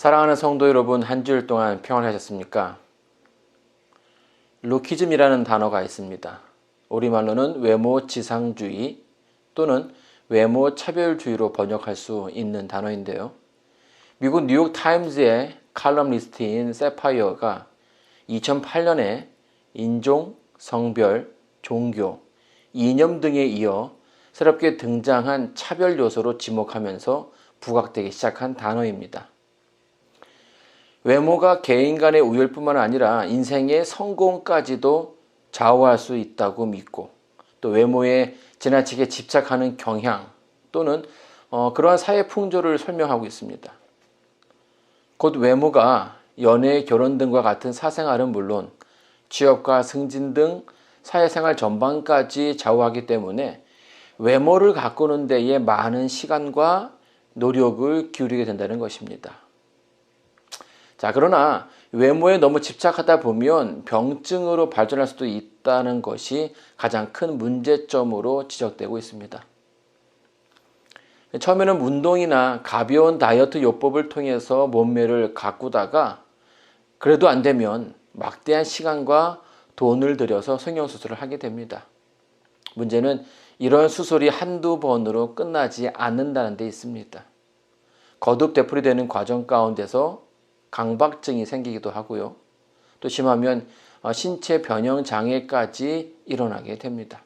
사랑하는 성도 여러분, 한 주일 동안 평안하셨습니까? 루키즘이라는 단어가 있습니다. 우리말로는 외모 지상주의 또는 외모 차별주의로 번역할 수 있는 단어인데요. 미국 뉴욕 타임즈의 칼럼니스트인 세파이어가 2008년에 인종, 성별, 종교, 이념 등에 이어 새롭게 등장한 차별 요소로 지목하면서 부각되기 시작한 단어입니다. 외모가 개인 간의 우열뿐만 아니라 인생의 성공까지도 좌우할 수 있다고 믿고, 또 외모에 지나치게 집착하는 경향 또는 그러한 사회 풍조를 설명하고 있습니다. 곧 외모가 연애, 결혼 등과 같은 사생활은 물론 취업과 승진 등 사회생활 전반까지 좌우하기 때문에 외모를 가꾸는 데에 많은 시간과 노력을 기울이게 된다는 것입니다. 그러나 외모에 너무 집착하다 보면 병증으로 발전할 수도 있다는 것이 가장 큰 문제점으로 지적되고 있습니다. 처음에는 운동이나 가벼운 다이어트 요법을 통해서 몸매를 가꾸다가 그래도 안 되면 막대한 시간과 돈을 들여서 성형수술을 하게 됩니다. 문제는 이런 수술이 한두 번으로 끝나지 않는다는 데 있습니다. 거듭 되풀이되는 과정 가운데서 강박증이 생기기도 하고요. 또 심하면 신체 변형 장애까지 일어나게 됩니다.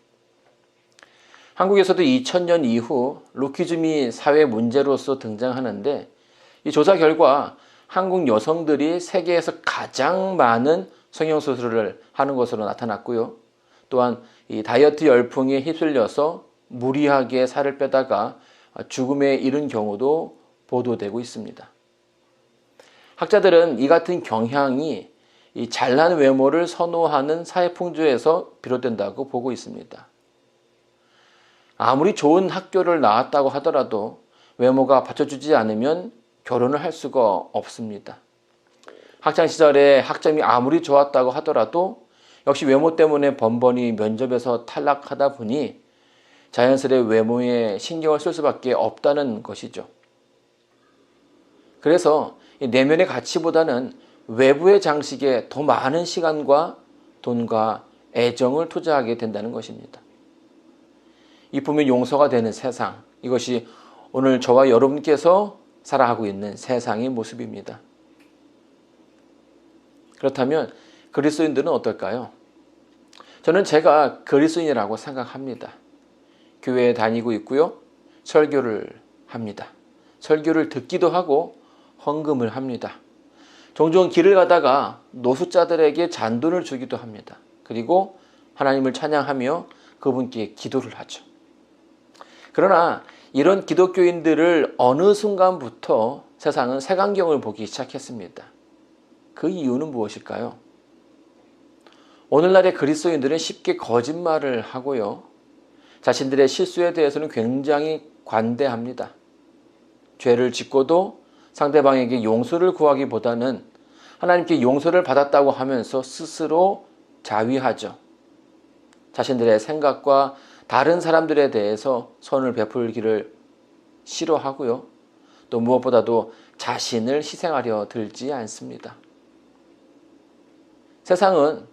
한국에서도 2000년 이후 루키즘이 사회 문제로서 등장하는데, 이 조사 결과 한국 여성들이 세계에서 가장 많은 성형수술을 하는 것으로 나타났고요. 또한 이 다이어트 열풍에 휩쓸려서 무리하게 살을 빼다가 죽음에 이른 경우도 보도되고 있습니다. 학자들은 이 같은 경향이 이 잘난 외모를 선호하는 사회 풍조에서 비롯된다고 보고 있습니다. 아무리 좋은 학교를 나왔다고 하더라도 외모가 받쳐주지 않으면 결혼을 할 수가 없습니다. 학창시절에 학점이 아무리 좋았다고 하더라도 역시 외모 때문에 번번이 면접에서 탈락하다 보니 자연스레 외모에 신경을 쓸 수밖에 없다는 것이죠. 그래서 내면의 가치보다는 외부의 장식에 더 많은 시간과 돈과 애정을 투자하게 된다는 것입니다. 이쁘면 용서가 되는 세상, 이것이 오늘 저와 여러분께서 살아가고 있는 세상의 모습입니다. 그렇다면 그리스도인들은 어떨까요? 저는 제가 그리스도인이라고 생각합니다. 교회에 다니고 있고요. 설교를 합니다. 설교를 듣기도 하고 헌금을 합니다. 종종 길을 가다가 노숙자들에게 잔돈을 주기도 합니다. 그리고 하나님을 찬양하며 그분께 기도를 하죠. 그러나 이런 기독교인들을 어느 순간부터 세상은 색안경을 보기 시작했습니다. 그 이유는 무엇일까요? 오늘날의 그리스도인들은 쉽게 거짓말을 하고요. 자신들의 실수에 대해서는 굉장히 관대합니다. 죄를 짓고도 상대방에게 용서를 구하기보다는 하나님께 용서를 받았다고 하면서 스스로 자위하죠. 자신들의 생각과 다른 사람들에 대해서 선을 베풀기를 싫어하고요. 또 무엇보다도 자신을 희생하려 들지 않습니다. 세상은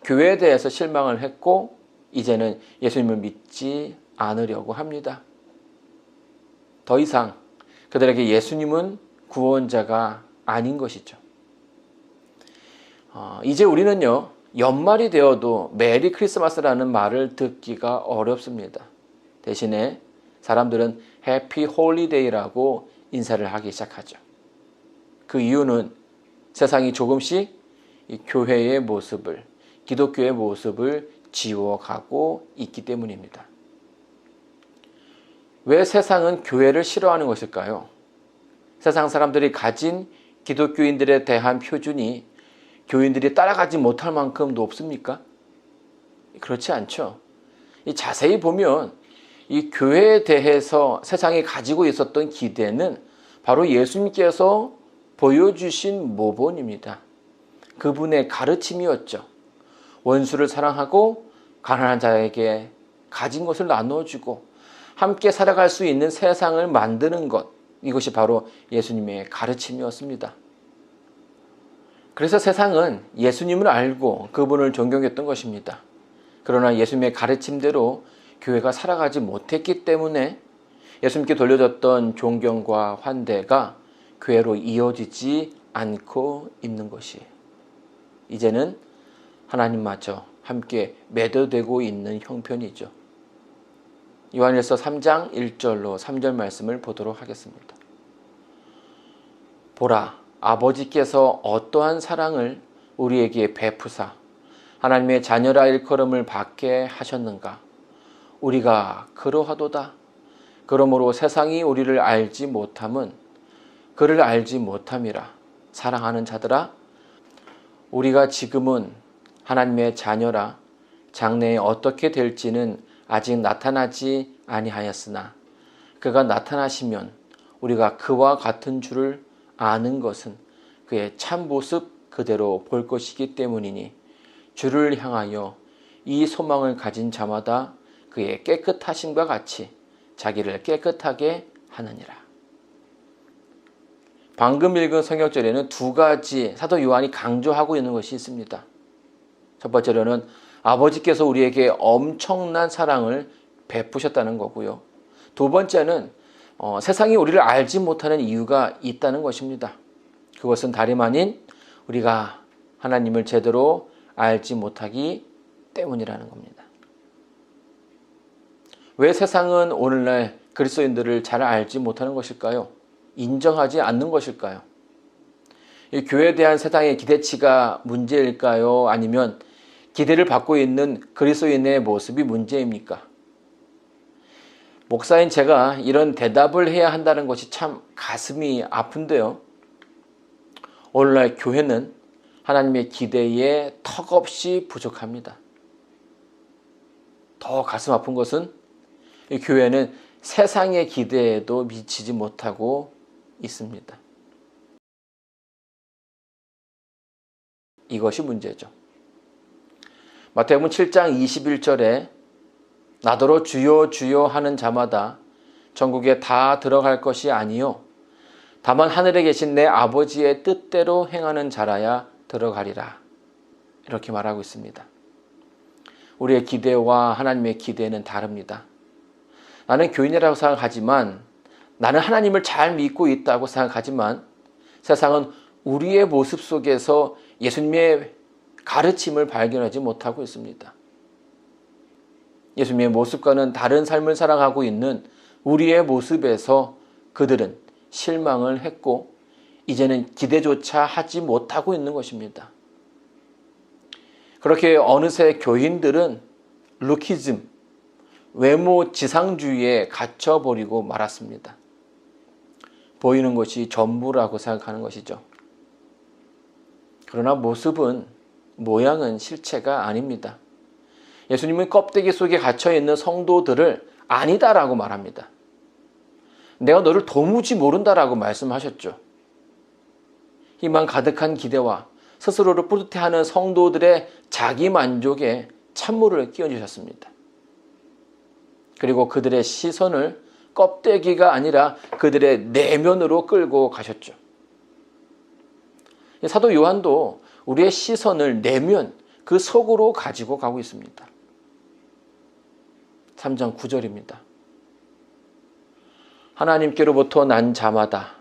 교회에 대해서 실망을 했고 이제는 예수님을 믿지 않으려고 합니다. 더 이상 그들에게 예수님은 구원자가 아닌 것이죠. 이제 우리는요, 연말이 되어도 메리 크리스마스라는 말을 듣기가 어렵습니다. 대신에 사람들은 해피 홀리데이라고 인사를 하기 시작하죠. 그 이유는 세상이 조금씩 이 교회의 모습을, 기독교의 모습을 지워가고 있기 때문입니다. 왜 세상은 교회를 싫어하는 것일까요? 세상 사람들이 가진 기독교인들에 대한 표준이 교인들이 따라가지 못할 만큼 높습니까? 그렇지 않죠. 자세히 보면 이 교회에 대해서 세상이 가지고 있었던 기대는 바로 예수님께서 보여주신 모본입니다. 그분의 가르침이었죠. 원수를 사랑하고 가난한 자에게 가진 것을 나눠주고 함께 살아갈 수 있는 세상을 만드는 것, 이것이 바로 예수님의 가르침이었습니다. 그래서 세상은 예수님을 알고 그분을 존경했던 것입니다. 그러나 예수님의 가르침대로 교회가 살아가지 못했기 때문에 예수님께 돌려졌던 존경과 환대가 교회로 이어지지 않고 있는 것이 이제는 하나님마저 함께 매도되고 있는 형편이죠. 요한일서 3장 1절로 3절 말씀을 보도록 하겠습니다. 보라, 아버지께서 어떠한 사랑을 우리에게 베푸사 하나님의 자녀라 일컬음을 받게 하셨는가. 우리가 그러하도다. 그러므로 세상이 우리를 알지 못함은 그를 알지 못함이라. 사랑하는 자들아, 우리가 지금은 하나님의 자녀라 장래에 어떻게 될지는 아직 나타나지 아니하였으나 그가 나타나시면 우리가 그와 같은 줄을 아는 것은 그의 참 모습 그대로 볼 것이기 때문이니 주를 향하여 이 소망을 가진 자마다 그의 깨끗하심과 같이 자기를 깨끗하게 하느니라. 방금 읽은 성경절에는 두 가지 사도 요한이 강조하고 있는 것이 있습니다. 첫 번째로는 아버지께서 우리에게 엄청난 사랑을 베푸셨다는 거고요. 두 번째는 세상이 우리를 알지 못하는 이유가 있다는 것입니다. 그것은 다름 아닌 우리가 하나님을 제대로 알지 못하기 때문이라는 겁니다. 왜 세상은 오늘날 그리스도인들을 잘 알지 못하는 것일까요? 인정하지 않는 것일까요? 이 교회에 대한 세상의 기대치가 문제일까요? 아니면 기대를 받고 있는 그리스도인의 모습이 문제입니까? 목사인 제가 이런 대답을 해야 한다는 것이 참 가슴이 아픈데요. 오늘날 교회는 하나님의 기대에 턱없이 부족합니다. 더 가슴 아픈 것은 이 교회는 세상의 기대에도 미치지 못하고 있습니다. 이것이 문제죠. 마태복음 7장 21절에 나더러 주여 주여 하는 자마다 천국에 다 들어갈 것이 아니요 다만 하늘에 계신 내 아버지의 뜻대로 행하는 자라야 들어가리라. 이렇게 말하고 있습니다. 우리의 기대와 하나님의 기대는 다릅니다. 나는 교인이라고 생각하지만 나는 하나님을 잘 믿고 있다고 생각하지만 세상은 우리의 모습 속에서 예수님의 가르침을 발견하지 못하고 있습니다. 예수님의 모습과는 다른 삶을 살아가고 있는 우리의 모습에서 그들은 실망을 했고 이제는 기대조차 하지 못하고 있는 것입니다. 그렇게 어느새 교인들은 루키즘, 외모 지상주의에 갇혀버리고 말았습니다. 보이는 것이 전부라고 생각하는 것이죠. 그러나 모양은 실체가 아닙니다. 예수님은 껍데기 속에 갇혀있는 성도들을 아니다라고 말합니다. 내가 너를 도무지 모른다라고 말씀하셨죠. 희망 가득한 기대와 스스로를 뿌듯해하는 성도들의 자기 만족에 찬물을 끼얹으셨습니다. 그리고 그들의 시선을 껍데기가 아니라 그들의 내면으로 끌고 가셨죠. 사도 요한도 우리의 시선을 내면 그 속으로 가지고 가고 있습니다. 3장 9절입니다. 하나님께로부터 난 자마다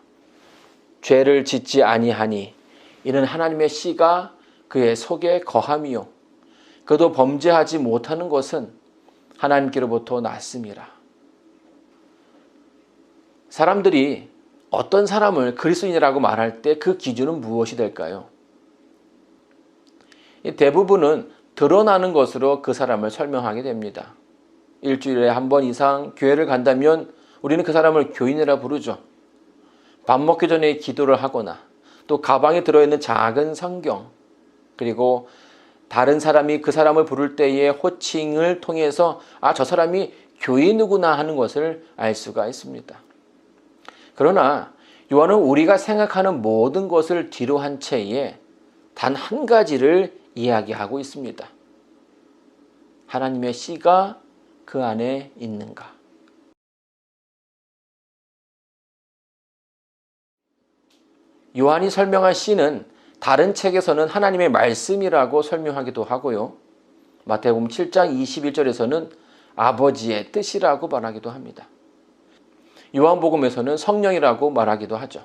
죄를 짓지 아니하니 이는 하나님의 씨가 그의 속에 거함이요 그도 범죄하지 못하는 것은 하나님께로부터 났음이라. 사람들이 어떤 사람을 그리스도인이라고 말할 때 그 기준은 무엇이 될까요? 대부분은 드러나는 것으로 그 사람을 설명하게 됩니다. 일주일에 한 번 이상 교회를 간다면 우리는 그 사람을 교인이라 부르죠. 밥 먹기 전에 기도를 하거나 또 가방에 들어있는 작은 성경 그리고 다른 사람이 그 사람을 부를 때의 호칭을 통해서 저 사람이 교인이구나 하는 것을 알 수가 있습니다. 그러나 요한은 우리가 생각하는 모든 것을 뒤로 한 채에 단 한 가지를 이야기하고 있습니다. 하나님의 씨가 그 안에 있는가? 요한이 설명한 씨는 다른 책에서는 하나님의 말씀이라고 설명하기도 하고요. 마태복음 7장 21절에서는 아버지의 뜻이라고 말하기도 합니다. 요한복음에서는 성령이라고 말하기도 하죠.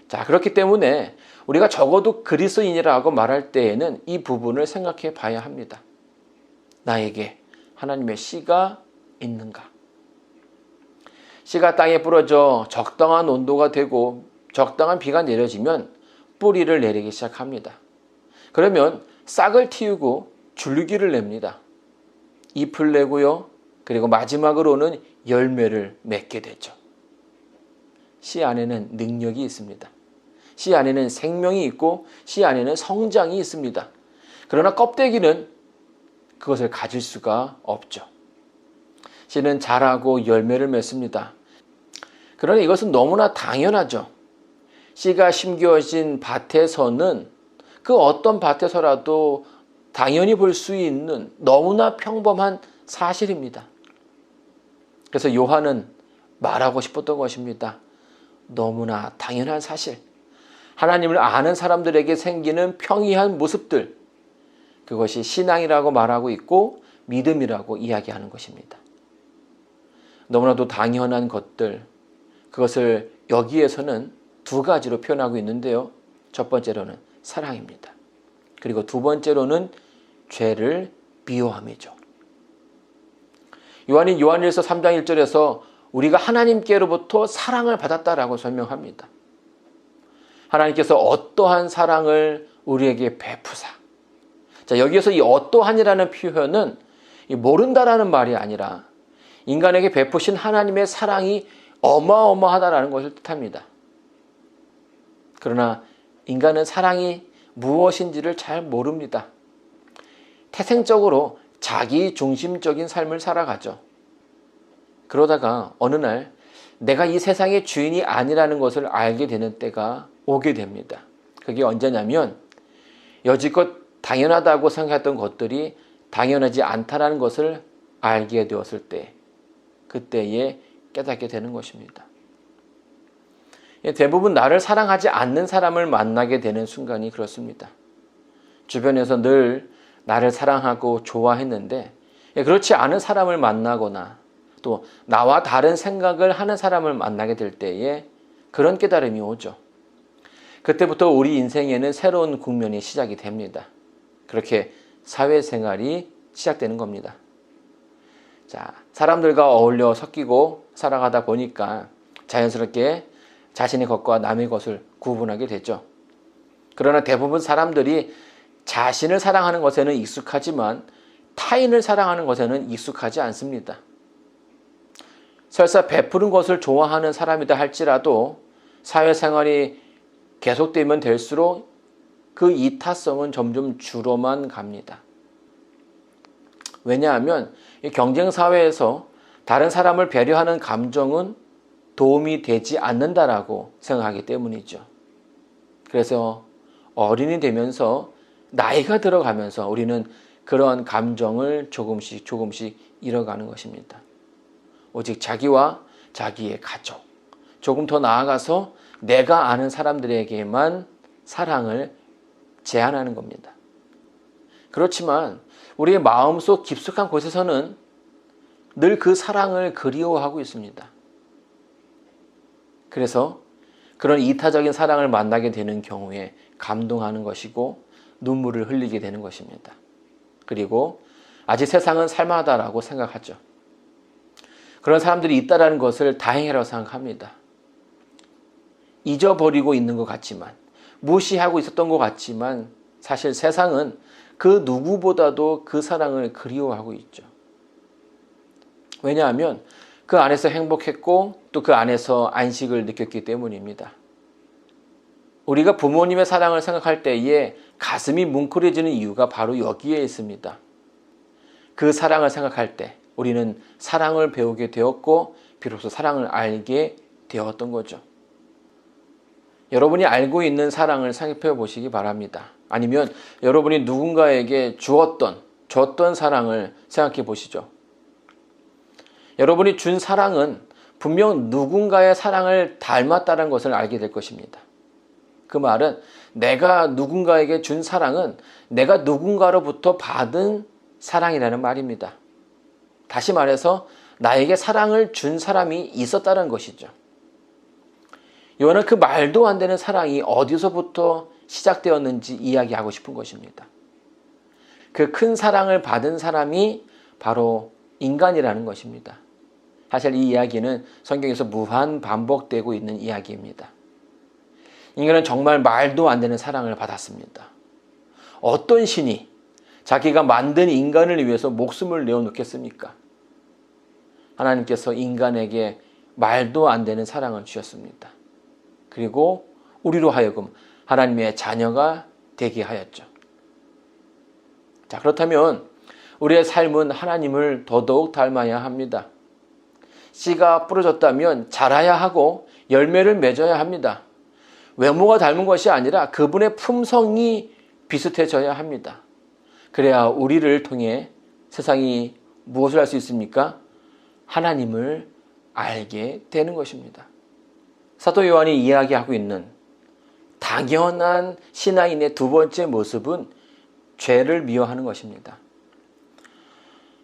자, 그렇기 때문에 우리가 적어도 그리스도인이라고 말할 때에는 이 부분을 생각해 봐야 합니다. 나에게 하나님의 씨가 있는가? 씨가 땅에 부러져 적당한 온도가 되고 적당한 비가 내려지면 뿌리를 내리기 시작합니다. 그러면 싹을 틔우고 줄기를 냅니다. 잎을 내고요. 그리고 마지막으로는 열매를 맺게 되죠. 씨 안에는 능력이 있습니다. 씨 안에는 생명이 있고 씨 안에는 성장이 있습니다. 그러나 껍데기는 그것을 가질 수가 없죠. 씨는 자라고 열매를 맺습니다. 그러나 이것은 너무나 당연하죠. 씨가 심겨진 밭에서는 그 어떤 밭에서라도 당연히 볼 수 있는 너무나 평범한 사실입니다. 그래서 요한은 말하고 싶었던 것입니다. 너무나 당연한 사실. 하나님을 아는 사람들에게 생기는 평이한 모습들. 그것이 신앙이라고 말하고 있고 믿음이라고 이야기하는 것입니다. 너무나도 당연한 것들. 그것을 여기에서는 두 가지로 표현하고 있는데요. 첫 번째로는 사랑입니다. 그리고 두 번째로는 죄를 미워함이죠. 요한이 요한일서 3장 1절에서 우리가 하나님께로부터 사랑을 받았다라고 설명합니다. 하나님께서 어떠한 사랑을 우리에게 베푸사. 자, 여기에서 이 어떠한이라는 표현은 모른다라는 말이 아니라 인간에게 베푸신 하나님의 사랑이 어마어마하다라는 것을 뜻합니다. 그러나 인간은 사랑이 무엇인지를 잘 모릅니다. 태생적으로 자기 중심적인 삶을 살아가죠. 그러다가 어느 날 내가 이 세상의 주인이 아니라는 것을 알게 되는 때가 오게 됩니다. 그게 언제냐면 여지껏 당연하다고 생각했던 것들이 당연하지 않다는 것을 알게 되었을 때, 그때에 깨닫게 되는 것입니다. 대부분 나를 사랑하지 않는 사람을 만나게 되는 순간이 그렇습니다. 주변에서 늘 나를 사랑하고 좋아했는데 그렇지 않은 사람을 만나거나 또 나와 다른 생각을 하는 사람을 만나게 될 때에 그런 깨달음이 오죠. 그때부터 우리 인생에는 새로운 국면이 시작이 됩니다. 그렇게 사회생활이 시작되는 겁니다. 자, 사람들과 어울려 섞이고 살아가다 보니까 자연스럽게 자신의 것과 남의 것을 구분하게 되죠. 그러나 대부분 사람들이 자신을 사랑하는 것에는 익숙하지만 타인을 사랑하는 것에는 익숙하지 않습니다. 설사 베푸는 것을 좋아하는 사람이다 할지라도 사회생활이 계속되면 될수록 그 이타성은 점점 줄어만 갑니다. 왜냐하면 경쟁사회에서 다른 사람을 배려하는 감정은 도움이 되지 않는다라고 생각하기 때문이죠. 그래서 어른이 되면서 나이가 들어가면서 우리는 그런 감정을 조금씩 잃어가는 것입니다. 오직 자기와 자기의 가족, 조금 더 나아가서 내가 아는 사람들에게만 사랑을 제한하는 겁니다. 그렇지만 우리의 마음속 깊숙한 곳에서는 늘 그 사랑을 그리워하고 있습니다. 그래서 그런 이타적인 사랑을 만나게 되는 경우에 감동하는 것이고 눈물을 흘리게 되는 것입니다. 그리고 아직 세상은 살만하다라고 생각하죠. 그런 사람들이 있다라는 것을 다행이라고 생각합니다. 잊어버리고 있는 것 같지만, 무시하고 있었던 것 같지만 사실 세상은 그 누구보다도 그 사랑을 그리워하고 있죠. 왜냐하면 그 안에서 행복했고 또 그 안에서 안식을 느꼈기 때문입니다. 우리가 부모님의 사랑을 생각할 때에 가슴이 뭉클해지는 이유가 바로 여기에 있습니다. 그 사랑을 생각할 때 우리는 사랑을 배우게 되었고 비로소 사랑을 알게 되었던 거죠. 여러분이 알고 있는 사랑을 생각해 보시기 바랍니다. 아니면 여러분이 누군가에게 줬던 사랑을 생각해 보시죠. 여러분이 준 사랑은 분명 누군가의 사랑을 닮았다는 것을 알게 될 것입니다. 그 말은 내가 누군가에게 준 사랑은 내가 누군가로부터 받은 사랑이라는 말입니다. 다시 말해서 나에게 사랑을 준 사람이 있었다는 것이죠. 요한은 그 말도 안 되는 사랑이 어디서부터 시작되었는지 이야기하고 싶은 것입니다. 그 큰 사랑을 받은 사람이 바로 인간이라는 것입니다. 사실 이 이야기는 성경에서 무한 반복되고 있는 이야기입니다. 인간은 정말 말도 안 되는 사랑을 받았습니다. 어떤 신이 자기가 만든 인간을 위해서 목숨을 내어놓겠습니까? 하나님께서 인간에게 말도 안 되는 사랑을 주셨습니다. 그리고 우리로 하여금 하나님의 자녀가 되게 하였죠. 자, 그렇다면 우리의 삶은 하나님을 더더욱 닮아야 합니다. 씨가 부러졌다면 자라야 하고 열매를 맺어야 합니다. 외모가 닮은 것이 아니라 그분의 품성이 비슷해져야 합니다. 그래야 우리를 통해 세상이 무엇을 할 수 있습니까? 하나님을 알게 되는 것입니다. 사도 요한이 이야기하고 있는 당연한 신앙인의 두 번째 모습은 죄를 미워하는 것입니다.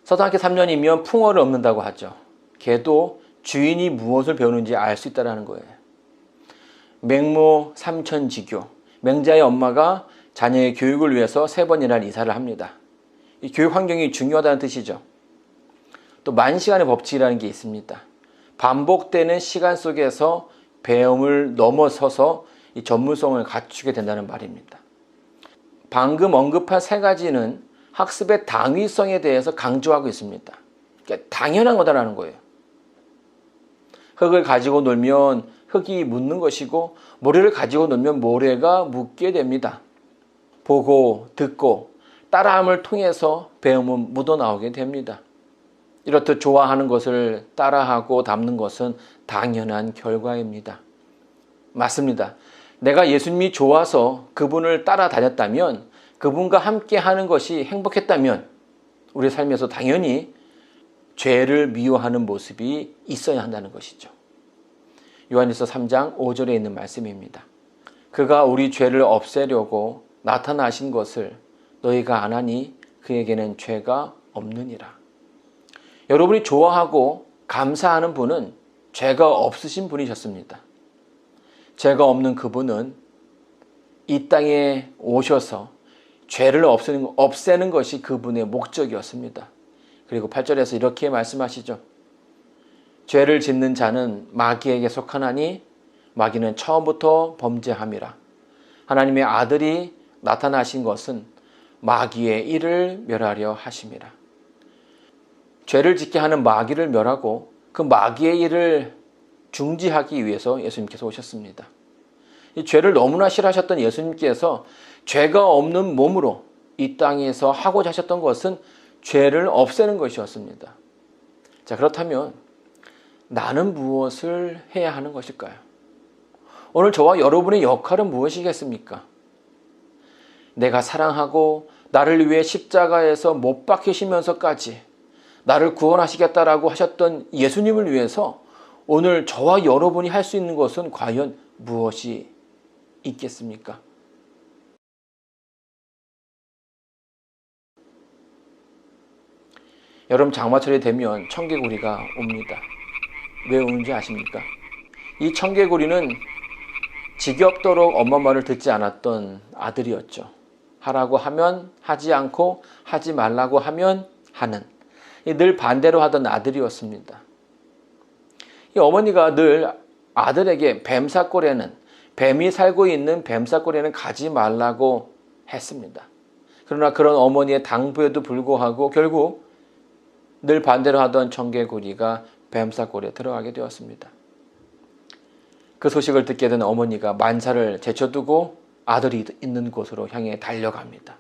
서당학교 3년이면 풍어를 엎는다고 하죠. 개도 주인이 무엇을 배우는지 알 수 있다는 거예요. 맹모 삼천지교, 맹자의 엄마가 자녀의 교육을 위해서 3번이나 이사를 합니다. 이 교육 환경이 중요하다는 뜻이죠. 또 만시간의 법칙이라는 게 있습니다. 반복되는 시간 속에서 배움을 넘어서서 이 전문성을 갖추게 된다는 말입니다. 방금 언급한 3가지는 학습의 당위성에 대해서 강조하고 있습니다. 그러니까 당연한 거다라는 거예요. 흙을 가지고 놀면 흙이 묻는 것이고 모래를 가지고 놀면 모래가 묻게 됩니다. 보고 듣고 따라함을 통해서 배움은 묻어나오게 됩니다. 이렇듯 좋아하는 것을 따라하고 담는 것은 당연한 결과입니다. 맞습니다. 내가 예수님이 좋아서 그분을 따라다녔다면, 그분과 함께 하는 것이 행복했다면 우리 삶에서 당연히 죄를 미워하는 모습이 있어야 한다는 것이죠. 요한일서 3장 5절에 있는 말씀입니다. 그가 우리 죄를 없애려고 나타나신 것을 너희가 아나니 그에게는 죄가 없느니라. 여러분이 좋아하고 감사하는 분은 죄가 없으신 분이셨습니다. 죄가 없는 그분은 이 땅에 오셔서 죄를 없애는 것이 그분의 목적이었습니다. 그리고 8절에서 이렇게 말씀하시죠. 죄를 짓는 자는 마귀에게 속하나니 마귀는 처음부터 범죄함이라. 하나님의 아들이 나타나신 것은 마귀의 일을 멸하려 하심이라. 죄를 짓게 하는 마귀를 멸하고 그 마귀의 일을 중지하기 위해서 예수님께서 오셨습니다. 이 죄를 너무나 싫어하셨던 예수님께서 죄가 없는 몸으로 이 땅에서 하고자 하셨던 것은 죄를 없애는 것이었습니다. 자, 그렇다면 나는 무엇을 해야 하는 것일까요? 오늘 저와 여러분의 역할은 무엇이겠습니까? 내가 사랑하고 나를 위해 십자가에서 못 박히시면서까지 나를 구원하시겠다라고 하셨던 예수님을 위해서 오늘 저와 여러분이 할 수 있는 것은 과연 무엇이 있겠습니까? 여러분, 장마철이 되면 청개구리가 옵니다. 왜 오는지 아십니까? 이 청개구리는 지겹도록 엄마 말을 듣지 않았던 아들이었죠. 하라고 하면 하지 않고 하지 말라고 하면 하는, 늘 반대로 하던 아들이었습니다. 이 어머니가 늘 아들에게 뱀이 살고 있는 뱀사골에는 가지 말라고 했습니다. 그러나 그런 어머니의 당부에도 불구하고 결국 늘 반대로 하던 청개구리가 뱀사골에 들어가게 되었습니다. 그 소식을 듣게 된 어머니가 만사를 제쳐두고 아들이 있는 곳으로 향해 달려갑니다.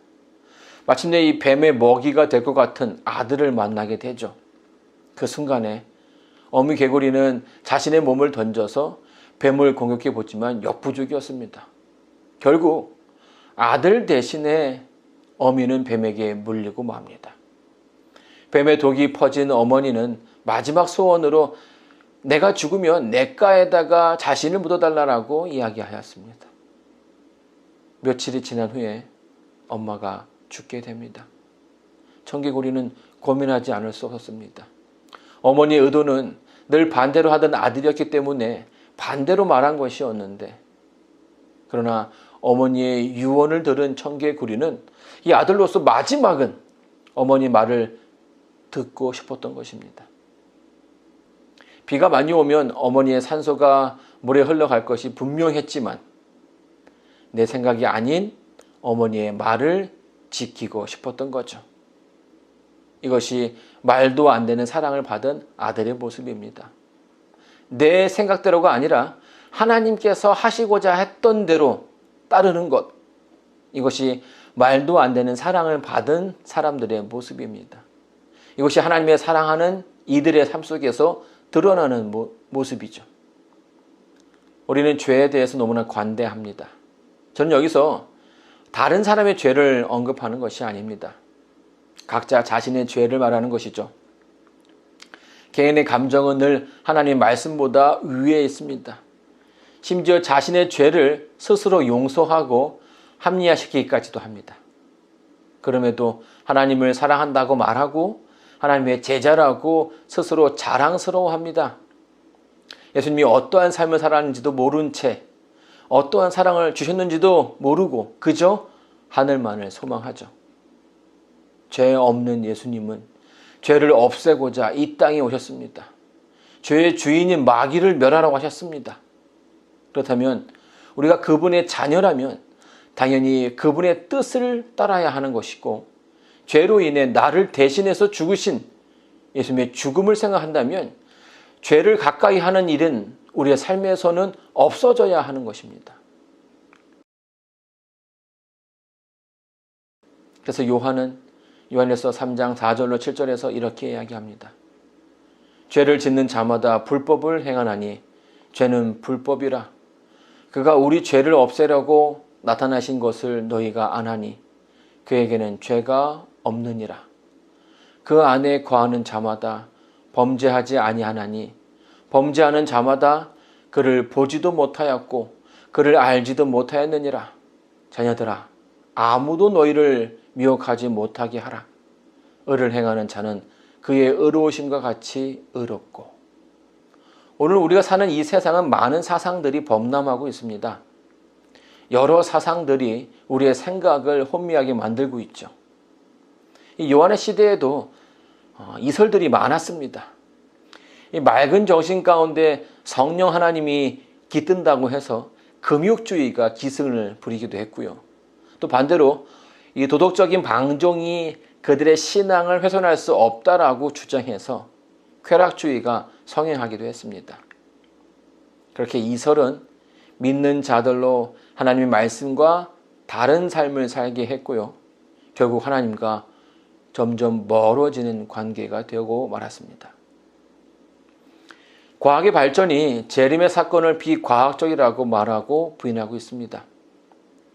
마침내 이 뱀의 먹이가 될 것 같은 아들을 만나게 되죠. 그 순간에 어미 개구리는 자신의 몸을 던져서 뱀을 공격해 보지만 역부족이었습니다. 결국 아들 대신에 어미는 뱀에게 물리고 맙니다. 뱀의 독이 퍼진 어머니는 마지막 소원으로 내가 죽으면 냇가에다가 자신을 묻어달라고 이야기하였습니다. 며칠이 지난 후에 엄마가 죽게 됩니다. 청개구리는 고민하지 않을 수 없었습니다. 어머니의 의도는 늘 반대로 하던 아들이었기 때문에 반대로 말한 것이었는데, 그러나 어머니의 유언을 들은 청개구리는 이 아들로서 마지막은 어머니 말을 듣고 싶었던 것입니다. 비가 많이 오면 어머니의 산소가 물에 흘러갈 것이 분명했지만 내 생각이 아닌 어머니의 말을 지키고 싶었던 거죠. 이것이 말도 안 되는 사랑을 받은 아들의 모습입니다. 내 생각대로가 아니라 하나님께서 하시고자 했던 대로 따르는 것, 이것이 말도 안 되는 사랑을 받은 사람들의 모습입니다. 이것이 하나님의 사랑하는 이들의 삶 속에서 드러나는 모습이죠. 우리는 죄에 대해서 너무나 관대합니다. 저는 여기서 다른 사람의 죄를 언급하는 것이 아닙니다. 각자 자신의 죄를 말하는 것이죠. 개인의 감정은 늘 하나님의 말씀보다 위에 있습니다. 심지어 자신의 죄를 스스로 용서하고 합리화시키기까지도 합니다. 그럼에도 하나님을 사랑한다고 말하고 하나님의 제자라고 스스로 자랑스러워합니다. 예수님이 어떠한 삶을 살았는지도 모른 채 어떠한 사랑을 주셨는지도 모르고 그저 하늘만을 소망하죠. 죄 없는 예수님은 죄를 없애고자 이 땅에 오셨습니다. 죄의 주인인 마귀를 멸하라고 하셨습니다. 그렇다면 우리가 그분의 자녀라면 당연히 그분의 뜻을 따라야 하는 것이고, 죄로 인해 나를 대신해서 죽으신 예수님의 죽음을 생각한다면 죄를 가까이 하는 일은 우리의 삶에서는 없어져야 하는 것입니다. 그래서 요한일서 3장 4절로 7절에서 이렇게 이야기합니다. 죄를 짓는 자마다 불법을 행하나니 죄는 불법이라. 그가 우리 죄를 없애려고 나타나신 것을 너희가 아나니 그에게는 죄가 없느니라. 그 안에 거하는 자마다 범죄하지 아니하나니 범죄하는 자마다 그를 보지도 못하였고 그를 알지도 못하였느니라. 자녀들아, 아무도 너희를 미혹하지 못하게 하라. 의를 행하는 자는 그의 의로우심과 같이 의롭고. 오늘 우리가 사는 이 세상은 많은 사상들이 범람하고 있습니다. 여러 사상들이 우리의 생각을 혼미하게 만들고 있죠. 이 요한의 시대에도 이설들이 많았습니다. 이 맑은 정신 가운데 성령 하나님이 깃든다고 해서 금욕주의가 기승을 부리기도 했고요. 또 반대로 이 도덕적인 방종이 그들의 신앙을 훼손할 수 없다라고 주장해서 쾌락주의가 성행하기도 했습니다. 그렇게 이설은 믿는 자들로 하나님의 말씀과 다른 삶을 살게 했고요. 결국 하나님과 점점 멀어지는 관계가 되고 말았습니다. 과학의 발전이 재림의 사건을 비과학적이라고 말하고 부인하고 있습니다.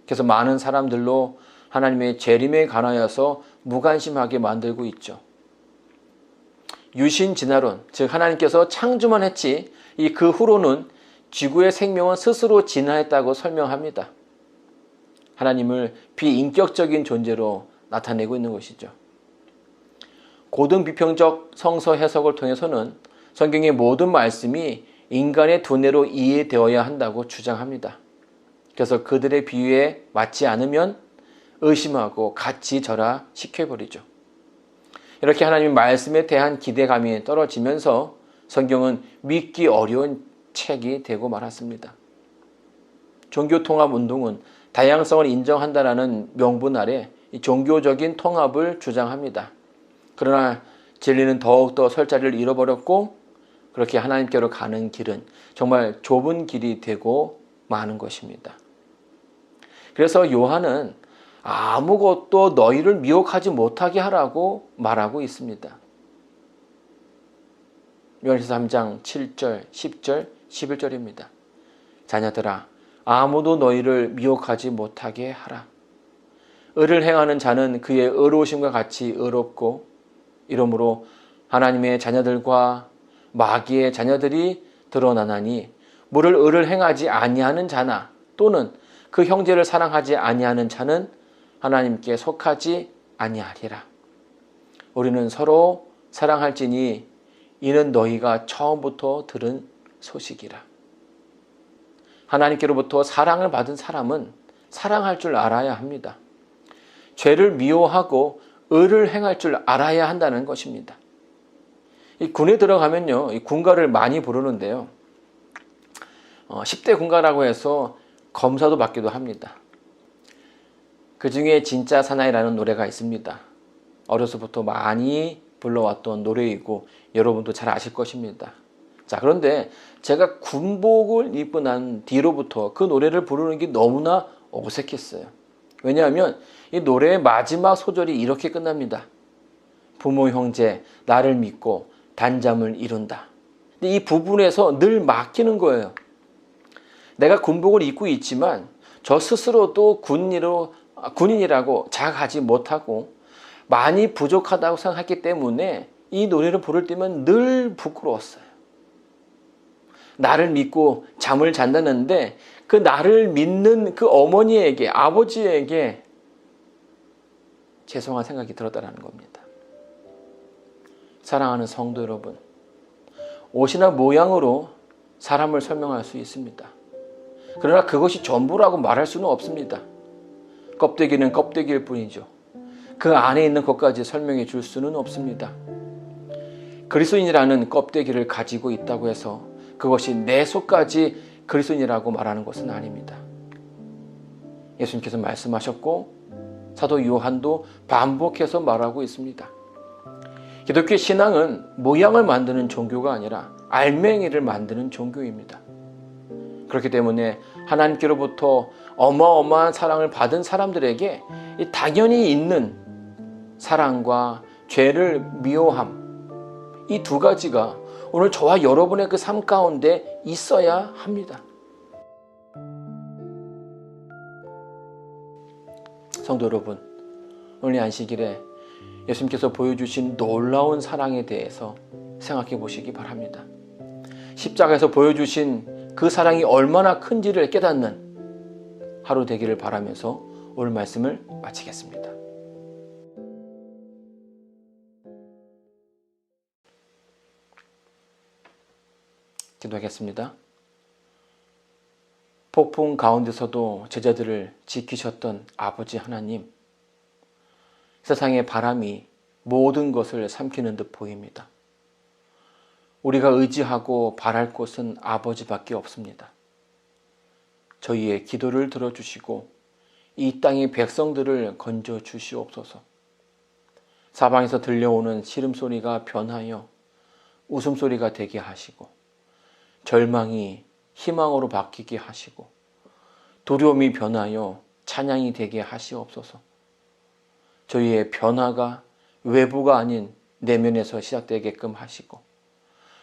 그래서 많은 사람들로 하나님의 재림에 관하여서 무관심하게 만들고 있죠. 유신진화론, 즉 하나님께서 창조만 했지 그 후로는 지구의 생명은 스스로 진화했다고 설명합니다. 하나님을 비인격적인 존재로 나타내고 있는 것이죠. 고등비평적 성서 해석을 통해서는 성경의 모든 말씀이 인간의 두뇌로 이해되어야 한다고 주장합니다. 그래서 그들의 비유에 맞지 않으면 의심하고 같이 절하시켜버리죠. 이렇게 하나님의 말씀에 대한 기대감이 떨어지면서 성경은 믿기 어려운 책이 되고 말았습니다. 종교통합운동은 다양성을 인정한다라는 명분 아래 종교적인 통합을 주장합니다. 그러나 진리는 더욱더 설 자리를 잃어버렸고 그렇게 하나님께로 가는 길은 정말 좁은 길이 되고 마는 것입니다. 그래서 요한은 아무것도 너희를 미혹하지 못하게 하라고 말하고 있습니다. 요한일서 3장 7절, 10절, 11절입니다. 자녀들아, 아무도 너희를 미혹하지 못하게 하라. 의를 행하는 자는 그의 의로우심과 같이 의롭고 이러므로 하나님의 자녀들과 마귀의 자녀들이 드러나나니 무를 의를 행하지 아니하는 자나 또는 그 형제를 사랑하지 아니하는 자는 하나님께 속하지 아니하리라. 우리는 서로 사랑할지니 이는 너희가 처음부터 들은 소식이라. 하나님께로부터 사랑을 받은 사람은 사랑할 줄 알아야 합니다. 죄를 미워하고 의를 행할 줄 알아야 한다는 것입니다. 이 군에 들어가면요, 이 군가를 많이 부르는데요. 10대 군가라고 해서 검사도 받기도 합니다. 그 중에 진짜 사나이라는 노래가 있습니다. 어려서부터 많이 불러왔던 노래이고 여러분도 잘 아실 것입니다. 자, 그런데 제가 군복을 입고 난 뒤로부터 그 노래를 부르는 게 너무나 어색했어요. 왜냐하면 이 노래의 마지막 소절이 이렇게 끝납니다. 부모 형제 나를 믿고 단잠을 이룬다. 근데 이 부분에서 늘 막히는 거예요. 내가 군복을 입고 있지만 저 스스로도 군인이라고 자각하지 못하고 많이 부족하다고 생각했기 때문에 이 노래를 부를 때면 늘 부끄러웠어요. 나를 믿고 잠을 잔다는데 그 나를 믿는 그 어머니에게, 아버지에게 죄송한 생각이 들었다는 겁니다. 사랑하는 성도 여러분, 옷이나 모양으로 사람을 설명할 수 있습니다. 그러나 그것이 전부라고 말할 수는 없습니다. 껍데기는 껍데기일 뿐이죠. 그 안에 있는 것까지 설명해 줄 수는 없습니다. 그리스도인이라는 껍데기를 가지고 있다고 해서 그것이 내 속까지 그리스도인이라고 말하는 것은 아닙니다. 예수님께서 말씀하셨고 사도 요한도 반복해서 말하고 있습니다. 기독교 신앙은 모양을 만드는 종교가 아니라 알맹이를 만드는 종교입니다. 그렇기 때문에 하나님께로부터 어마어마한 사랑을 받은 사람들에게 당연히 있는 사랑과 죄를 미워함, 이 두 가지가 오늘 저와 여러분의 그 삶 가운데 있어야 합니다. 성도 여러분, 오늘 안식일에 예수님께서 보여주신 놀라운 사랑에 대해서 생각해 보시기 바랍니다. 십자가에서 보여주신 그 사랑이 얼마나 큰지를 깨닫는 하루 되기를 바라면서 오늘 말씀을 마치겠습니다. 기도하겠습니다. 폭풍 가운데서도 제자들을 지키셨던 아버지 하나님, 세상의 바람이 모든 것을 삼키는 듯 보입니다. 우리가 의지하고 바랄 곳은 아버지밖에 없습니다. 저희의 기도를 들어주시고 이 땅의 백성들을 건져 주시옵소서. 사방에서 들려오는 시름소리가 변하여 웃음소리가 되게 하시고 절망이 희망으로 바뀌게 하시고 두려움이 변하여 찬양이 되게 하시옵소서. 저희의 변화가 외부가 아닌 내면에서 시작되게끔 하시고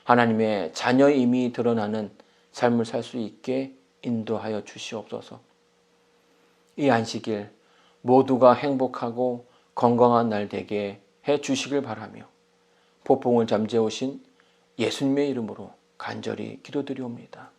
하나님의 자녀임이 드러나는 삶을 살 수 있게 인도하여 주시옵소서. 이 안식일 모두가 행복하고 건강한 날 되게 해 주시길 바라며 폭풍을 잠재우신 예수님의 이름으로 간절히 기도드리옵니다.